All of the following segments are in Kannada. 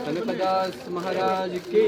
कनकदास महाराज की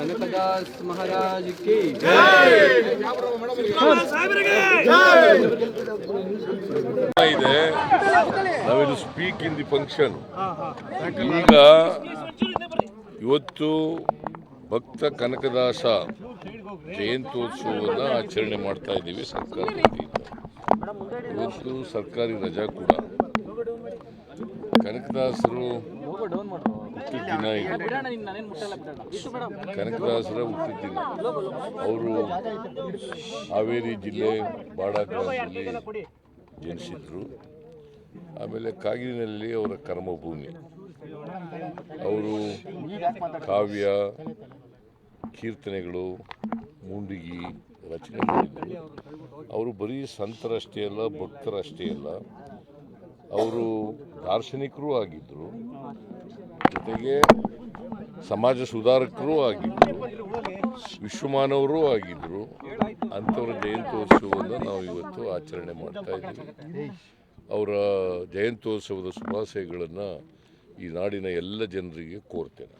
कनकदास महाराज की ಇದೆ ನಾವಿದು ಸ್ಪೀಕ್ ಇನ್ ದಿ ಫಂಕ್ಷನ್. ಈಗ ಇವತ್ತು ಭಕ್ತ ಕನಕದಾಸ ಜಯಂತ್ಯೋತ್ಸವವನ್ನು ಆಚರಣೆ ಮಾಡ್ತಾ ಇದ್ದೀವಿ ಸರ್ಕಾರ ವತಿಯಿಂದ. ಇವತ್ತು ಸರ್ಕಾರಿ ರಜಾ ಕೂಡ. ಕನಕದಾಸರು ಹುಟ್ಟಿದ ದಿನ ಇದು. ಕನಕದಾಸರ ಹುಟ್ಟಿದ ದಿನ. ಅವರು ಹಾವೇರಿ ಜಿಲ್ಲೆ ಬಾಡಾಗ್ರಾಮದಲ್ಲಿ ಜನಿಸಿದ್ರು. ಆಮೇಲೆ ಕಾಗಿನಲ್ಲಿ ಅವರ ಕರ್ಮಭೂಮಿ. ಅವರು ಕಾವ್ಯ, ಕೀರ್ತನೆಗಳು, ಮುಂಡಿಗಿ ರಚನೆ ಮಾಡಿದ್ರು. ಅವರು ಬರೀ ಸಂತರಷ್ಟೇ ಅಲ್ಲ, ಭಕ್ತರಷ್ಟೇ ಅಲ್ಲ, ಅವರು ದಾರ್ಶನಿಕರೂ ಆಗಿದ್ದರು, ಜೊತೆಗೆ ಸಮಾಜ ಸುಧಾರಕರೂ ಆಗಿದ್ದರು, ವಿಶ್ವಮಾನವರೂ ಆಗಿದ್ದರು. ಅಂಥವರ ಜಯಂತ್ಯೋತ್ಸವವನ್ನು ನಾವು ಇವತ್ತು ಆಚರಣೆ ಮಾಡ್ತಾ ಇದ್ದೀವಿ. ಅವರ ಜಯಂತ್ಯೋತ್ಸವದ ಶುಭಾಶಯಗಳನ್ನು ಈ ನಾಡಿನ ಎಲ್ಲ ಜನರಿಗೆ ಕೋರ್ತೇನೆ.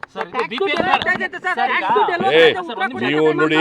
ನೀವು ನೋಡಿ